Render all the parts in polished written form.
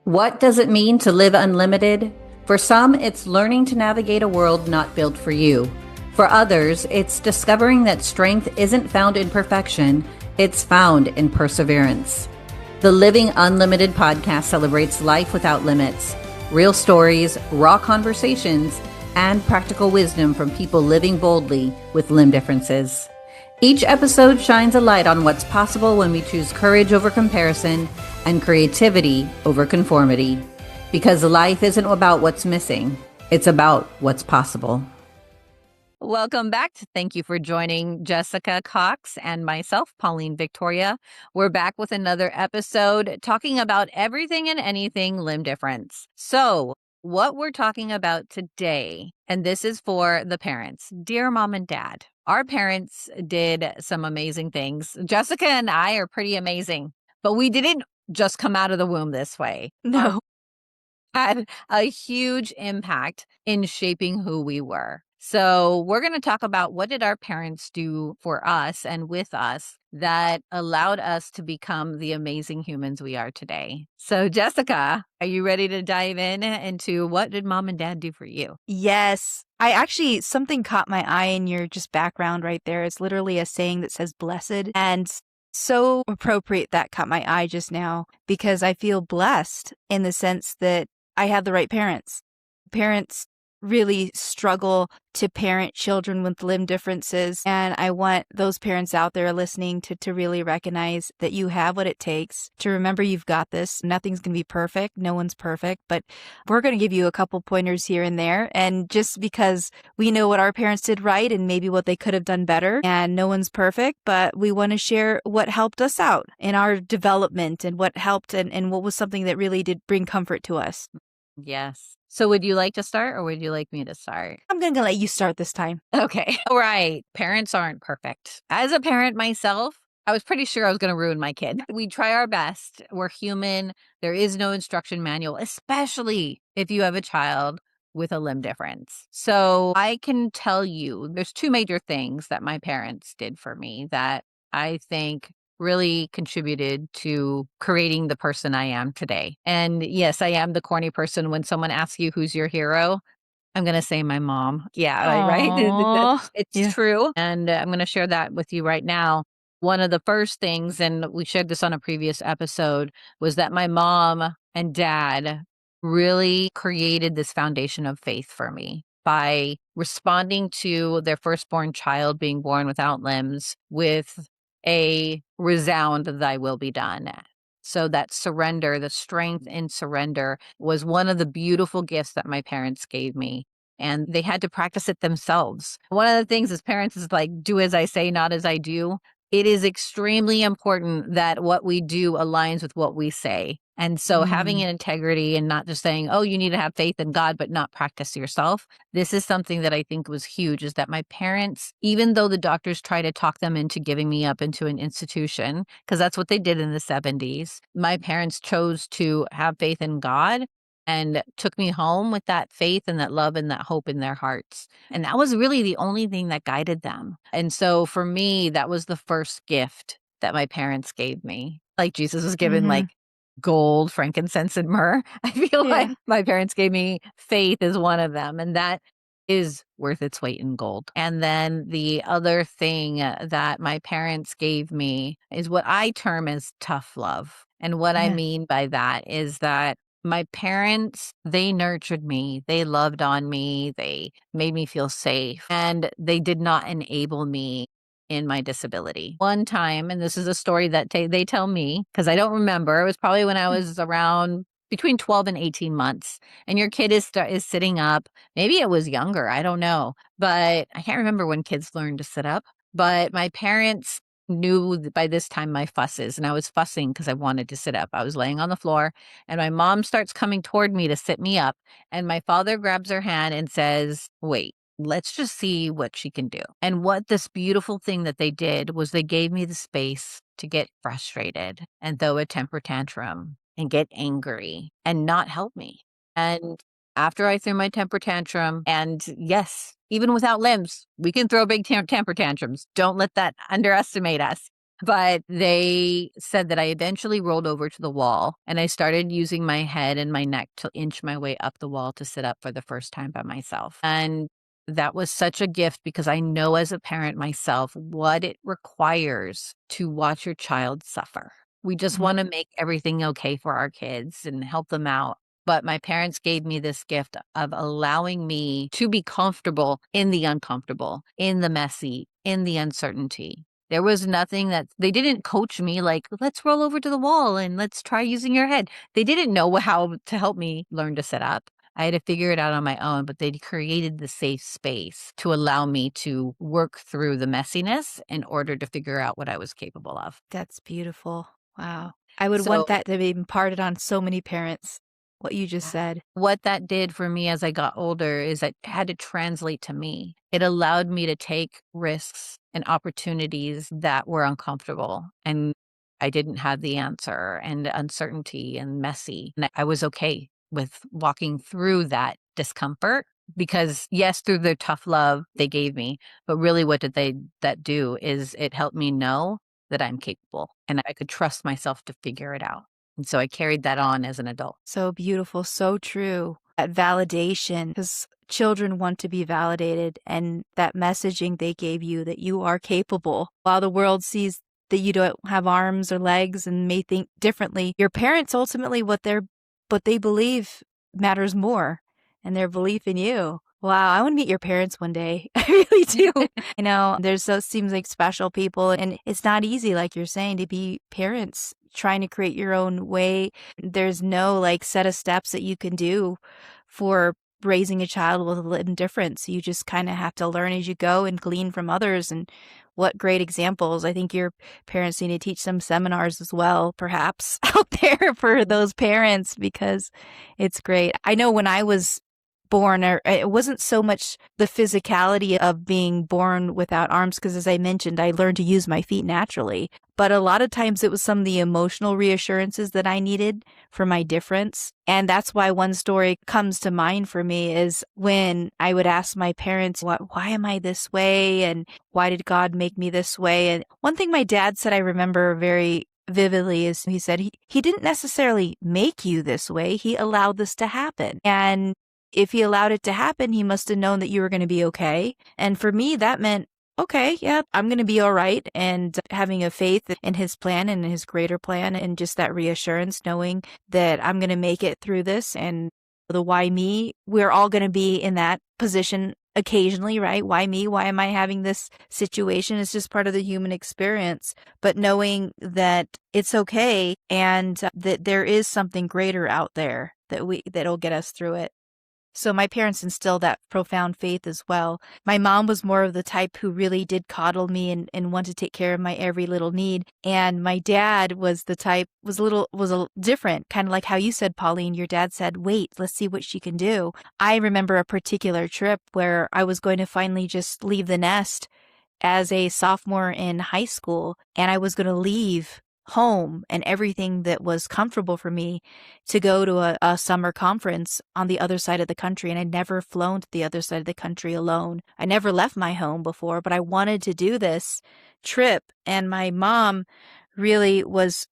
What does it mean to live unlimited? For some, it's learning to navigate a world not built for you. For others, it's discovering that strength isn't found in perfection, it's found in perseverance. The Living Unlimited podcast celebrates life without limits, real stories, raw conversations, and practical wisdom from people living boldly with limb differences. Each episode shines a light on what's possible when we choose courage over comparison and creativity over conformity. Because life isn't about what's missing, it's about what's possible. Welcome back. Thank you for joining Jessica Cox and myself, Pauline Victoria. We're back with another episode talking about everything and anything limb difference. So, what we're talking about today, and this is for the parents, dear mom and dad. Our parents did some amazing things. Jessica and I are pretty amazing, but we didn't just come out of the womb this way. No. Had a huge impact in shaping who we were. So we're going to talk about what did our parents do for us and with us that allowed us to become the amazing humans we are today. So Jessica, are you ready to dive into what did mom and dad do for you? Yes. Something caught my eye in your just background right there. It's literally a saying that says blessed. And so appropriate that caught my eye just now because I feel blessed in the sense that I have the right parents. Parents really struggle to parent children with limb differences. And I want those parents out there listening to really recognize that you have what it takes to remember you've got this. Nothing's going to be perfect. No one's perfect, but we're going to give you a couple pointers here and there. And just because we know what our parents did right and maybe what they could have done better, and no one's perfect, but we want to share what helped us out in our development and what helped and what was something that really did bring comfort to us. Yes. So would you like to start or would you like me to start? I'm going to let you start this time. Okay. Right. Parents aren't perfect. As a parent myself, I was pretty sure I was going to ruin my kid. We try our best. We're human. There is no instruction manual, especially if you have a child with a limb difference. So I can tell you there's two major things that my parents did for me that I think really contributed to creating the person I am today. And yes, I am the corny person. When someone asks you who's your hero, I'm going to say my mom. Yeah, right? Aww. It's Yeah. true. And I'm going to share that with you right now. One of the first things, and we shared this on a previous episode, was that my mom and dad really created this foundation of faith for me by responding to their firstborn child being born without limbs with a resound, thy will be done. So that surrender, the strength in surrender was one of the beautiful gifts that my parents gave me. And they had to practice it themselves. One of the things as parents is like, do as I say, not as I do. It is extremely important that what we do aligns with what we say. And so having an integrity and not just saying, oh, you need to have faith in God, but not practice yourself. This is something that I think was huge is that my parents, even though the doctors try to talk them into giving me up into an institution, because that's what they did in the 70s, my parents chose to have faith in God and took me home with that faith and that love and that hope in their hearts. And that was really the only thing that guided them. And so for me, that was the first gift that my parents gave me. Like Jesus was given like gold, frankincense, and myrrh. I feel like my parents gave me faith as one of them. And that is worth its weight in gold. And then the other thing that my parents gave me is what I term as tough love. And what I mean by that is that my parents, they nurtured me. They loved on me. They made me feel safe. And they did not enable me in my disability. One time, and this is a story that they tell me, because I don't remember, it was probably when I was around between 12 and 18 months. And your kid is sitting up. Maybe it was younger. I don't know. But I can't remember when kids learn to sit up. But my parents knew by this time my fusses, and I was fussing because I wanted to sit up. I was laying on the floor, and my mom starts coming toward me to sit me up, and my father grabs her hand and says, wait, let's just see what she can do. And what this beautiful thing that they did was they gave me the space to get frustrated and throw a temper tantrum and get angry and not help me. And after I threw my temper tantrum, and yes, even without limbs, we can throw big temper tantrums. Don't let that underestimate us. But they said that I eventually rolled over to the wall and I started using my head and my neck to inch my way up the wall to sit up for the first time by myself. And that was such a gift because I know as a parent myself what it requires to watch your child suffer. We just Mhm. want to make everything okay for our kids and help them out. But my parents gave me this gift of allowing me to be comfortable in the uncomfortable, in the messy, in the uncertainty. There was nothing that they didn't coach me like, let's roll over to the wall and let's try using your head. They didn't know how to help me learn to sit up. I had to figure it out on my own, but they created the safe space to allow me to work through the messiness in order to figure out what I was capable of. That's beautiful. Wow. I would want So that to be imparted on so many parents, what you just said. what that did for me as I got older is it had to translate to me. It allowed me to take risks and opportunities that were uncomfortable. And I didn't have the answer and uncertainty and messy. And I was okay with walking through that discomfort because yes, through the tough love they gave me, but really what did they that do is it helped me know that I'm capable and I could trust myself to figure it out. And so I carried that on as an adult. So beautiful, so true. That validation, because children want to be validated, and that messaging they gave you that you are capable. While the world sees that you don't have arms or legs and may think differently, your parents ultimately what they believe matters more, and their belief in you. Wow, I want to meet your parents one day. I really do. There's those seems like special people, and it's not easy, like you're saying, to be parents trying to create your own way. There's no like set of steps that you can do for raising a child with a little difference. You just kind of have to learn as you go and glean from others. And what great examples. I think your parents need to teach some seminars as well, perhaps out there for those parents because it's great. I know when I was born, it wasn't so much the physicality of being born without arms, because as I mentioned, I learned to use my feet naturally. But a lot of times it was some of the emotional reassurances that I needed for my difference. And that's why one story comes to mind for me is when I would ask my parents, why am I this way? And why did God make me this way? And one thing my dad said I remember very vividly is he said he didn't necessarily make you this way. He allowed this to happen. And if he allowed it to happen, he must have known that you were going to be okay. And for me, that meant, okay, yeah, I'm going to be all right. And having a faith in his plan and his greater plan, and just that reassurance, knowing that I'm going to make it through this. And the why me, we're all going to be in that position occasionally, right? Why me? Why am I having this situation? It's just part of the human experience. But knowing that it's okay and that there is something greater out there that'll get us through it. So my parents instilled that profound faith as well. My mom was more of the type who really did coddle me and want to take care of my every little need. And my dad was the type, was a different, kind of like how you said, Pauline, your dad said, wait, let's see what she can do. I remember a particular trip where I was going to finally just leave the nest as a sophomore in high school, and I was going to leave home and everything that was comfortable for me to go to a summer conference on the other side of the country. And I'd never flown to the other side of the country alone. I never left my home before, but I wanted to do this trip. And my mom really was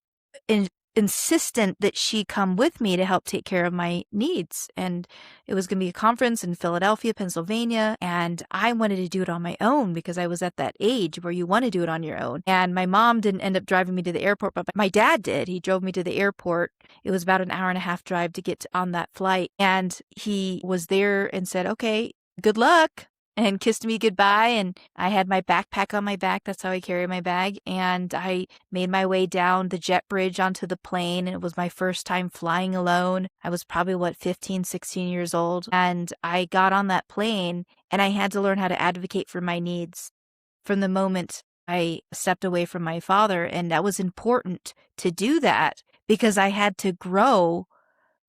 insistent that she come with me to help take care of my needs. And it was going to be a conference in Philadelphia, Pennsylvania. And I wanted to do it on my own because I was at that age where you want to do it on your own. And my mom didn't end up driving me to the airport, but my dad did. He drove me to the airport. It was about an hour and a half drive to get on that flight. And he was there and said, okay, good luck, and kissed me goodbye. And I had my backpack on my back. That's how I carry my bag. And I made my way down the jet bridge onto the plane. And it was my first time flying alone. I was probably, 15, 16 years old. And I got on that plane and I had to learn how to advocate for my needs from the moment I stepped away from my father. And that was important to do that because I had to grow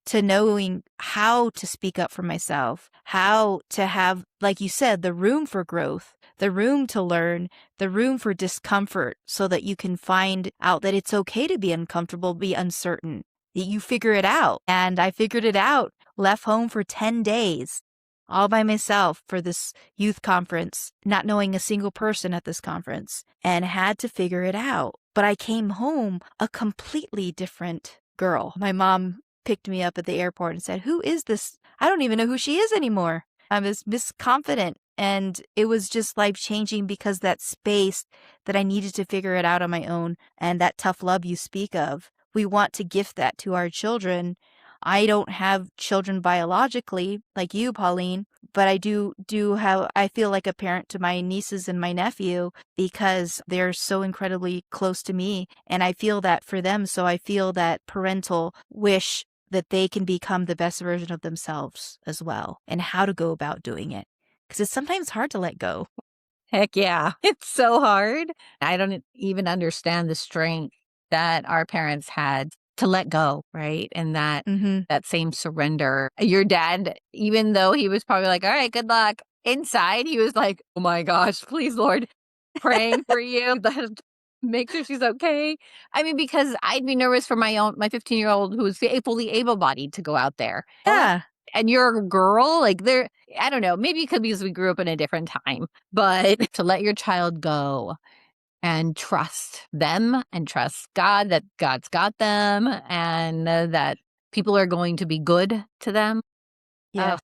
to knowing how to speak up for myself, how to have, like you said, the room for growth, the room to learn, the room for discomfort so that you can find out that it's okay to be uncomfortable, be uncertain, that you figure it out. And I figured it out, left home for 10 days all by myself for this youth conference, not knowing a single person at this conference, and had to figure it out. But I came home a completely different girl. My mom picked me up at the airport and said, "Who is this? I don't even know who she is anymore." I was misconfident. And it was just life changing because that space that I needed to figure it out on my own and that tough love you speak of, we want to gift that to our children. I don't have children biologically like you, Pauline, but I do have, I feel like a parent to my nieces and my nephew because they're so incredibly close to me and I feel that for them. So I feel that parental wish that they can become the best version of themselves as well and how to go about doing it. Because it's sometimes hard to let go. Heck yeah. It's so hard. I don't even understand the strength that our parents had to let go, right? And Mhm. that same surrender. Your dad, even though he was probably like, "All right, good luck." Inside, he was like, "Oh my gosh, please, Lord, praying for you. Make sure she's okay." I mean, because I'd be nervous for my 15-year-old who's fully able-bodied to go out there. Yeah. And you're a girl, like, there I don't know, maybe it could be because we grew up in a different time, but to let your child go and trust them and trust God, that God's got them and, that people are going to be good to them. Oh, Yeah.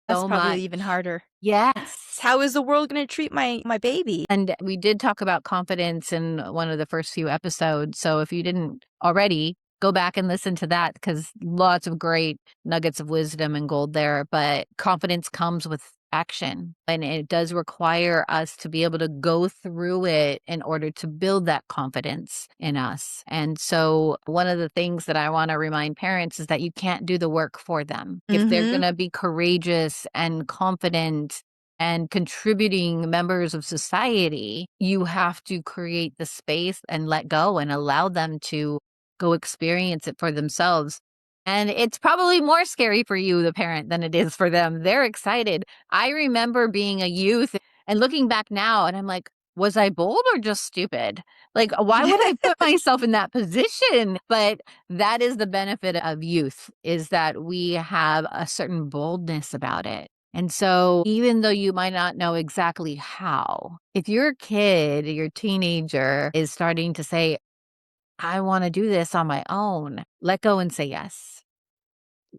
That's so probably much. even harder. Yes. How is the world gonna treat my baby? And we did talk about confidence in one of the first few episodes. So if you didn't already, go back and listen to that because lots of great nuggets of wisdom and gold there. But confidence comes with action, and it does require us to be able to go through it in order to build that confidence in us. And so, one of the things that I want to remind parents is that you can't do the work for them. If they're going Mhm. to be courageous and confident and contributing members of society, you have to create the space and let go and allow them to go experience it for themselves. And it's probably more scary for you, the parent, than it is for them. They're excited. I remember being a youth and looking back now, and I'm like, was I bold or just stupid? Like, why would I put myself in that position? But that is the benefit of youth, is that we have a certain boldness about it. And so, even though you might not know exactly how, if your kid, your teenager is starting to say, I want to do this on my own, let go and say yes.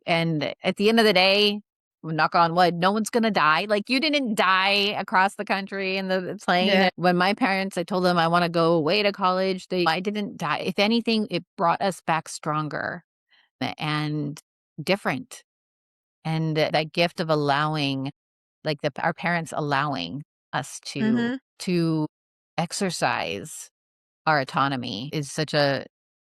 And at the end of the day, knock on wood, no one's going to die. Like, you didn't die across the country in the plane. Yeah. When my parents, I told them I want to go away to college, I didn't die. If anything, it brought us back stronger and different. And that gift of allowing, like our parents allowing us Mhm. to exercise our autonomy is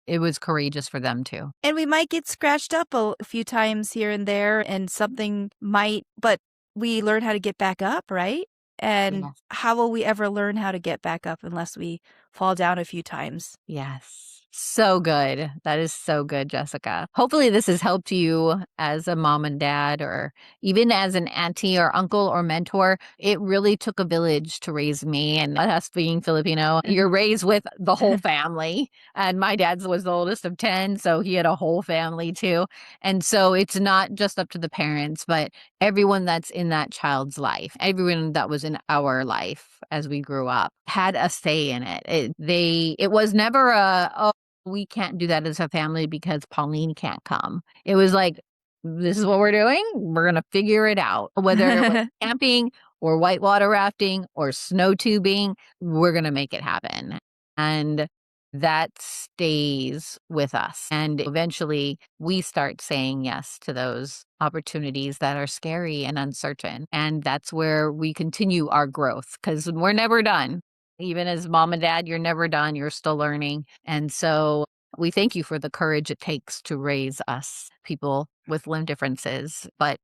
it was courageous for them too. And we might get scratched up a few times here and there and something might but we learn how to get back up, right? And Yes. how will we ever learn how to get back up unless we fall down a few times? Yes. So good. That is so good, Jessica. Hopefully, this has helped you as a mom and dad, or even as an auntie or uncle or mentor. It really took a village to raise me. And us being Filipino, you're raised with the whole family. And my dad was the oldest of 10, so he had a whole family too. And so it's not just up to the parents, but everyone that's in that child's life, everyone that was in our life as we grew up had a say in it. It was never oh, we can't do that as a family because Pauline can't come. It was like, this is what we're doing. We're going to figure it out. Whether it was camping or whitewater rafting or snow tubing, we're going to make it happen. And that stays with us. And eventually we start saying yes to those opportunities that are scary and uncertain. And that's where we continue our growth because we're never done. Even as mom and dad, you're never done. You're still learning. And so we thank you for the courage it takes to raise us, people with limb differences, but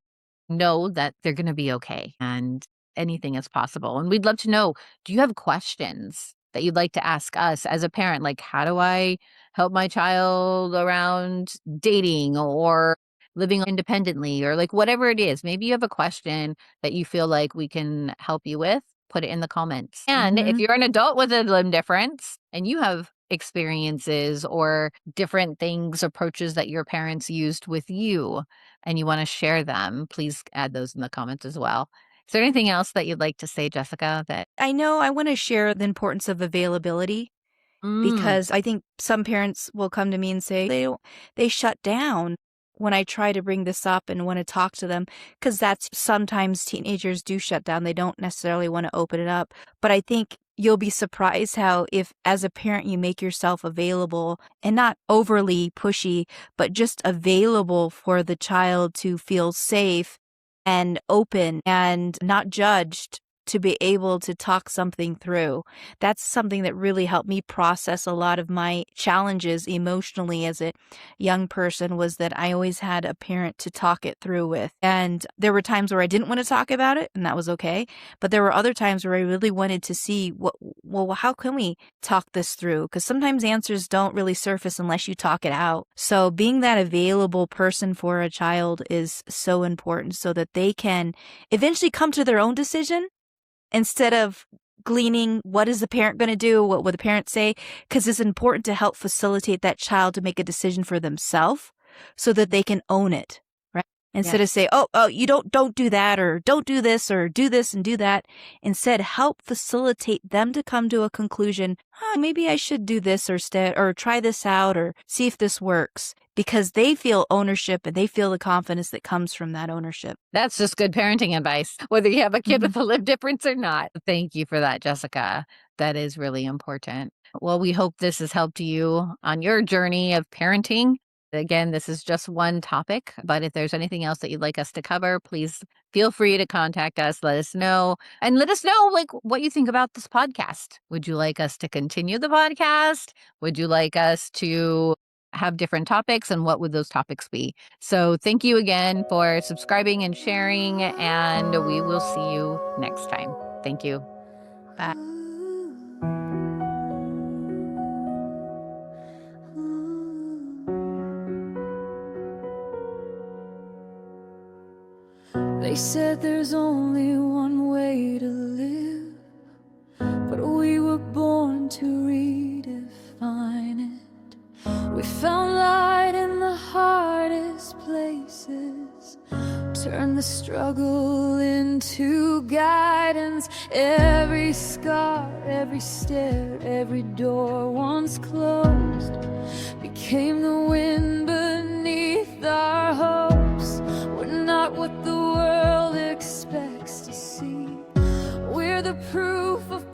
know that they're going to be okay and anything is possible. And we'd love to know, do you have questions that you'd like to ask us as a parent? Like, how do I help my child around dating or living independently, or like whatever it is? Maybe you have a question that you feel like we can help you with. Put it in the comments. And if Mhm. you're an adult with a limb difference and you have experiences or different things, approaches that your parents used with you, and you want to share them, please add those in the comments as well. Is there anything else that you'd like to say, Jessica? That I know I want to share the importance of availability mm, because I think some parents will come to me and say they shut down when I try to bring this up and want to talk to them, because that's sometimes teenagers do shut down. They don't necessarily want to open it up. But I think you'll be surprised how, if as a parent you make yourself available and not overly pushy, but just available for the child to feel safe and open and not judged, to be able to talk something through. That's something that really helped me process a lot of my challenges emotionally as a young person, was that I always had a parent to talk it through with. And there were times where I didn't want to talk about it, and that was okay. But there were other times where I really wanted to see how can we talk this through? Because sometimes answers don't really surface unless you talk it out. So being that available person for a child is so important, so that they can eventually come to their own decision, instead of gleaning what is the parent going to do, what will the parent say, because it's important to help facilitate that child to make a decision for themselves so that they can own it, right? Instead of yes. say, oh, you don't do that, or don't do this, or do this and do that. Instead, help facilitate them to come to a conclusion. Maybe I should do this or try this out, or see if this works, because they feel ownership and they feel the confidence that comes from that ownership. That's just good parenting advice, whether you have a kid Mhm. with a lived difference or not. Thank you for that, Jessica. That is really important. Well, we hope this has helped you on your journey of parenting. Again, this is just one topic, but if there's anything else that you'd like us to cover, please feel free to contact us. Let us know, and let us know like what you think about this podcast. Would you like us to continue the podcast? Would you like us to have different topics, and what would those topics be? So thank you again for subscribing and sharing, and we will see you next time. Thank you. Bye. They said there's only one way to live, but we were born to redefine it. We found light in the hardest places, turned the struggle into guidance. Every scar, every stare, every door once closed became the wind beneath our hopes. We're not what the world expects to see. We're the proof of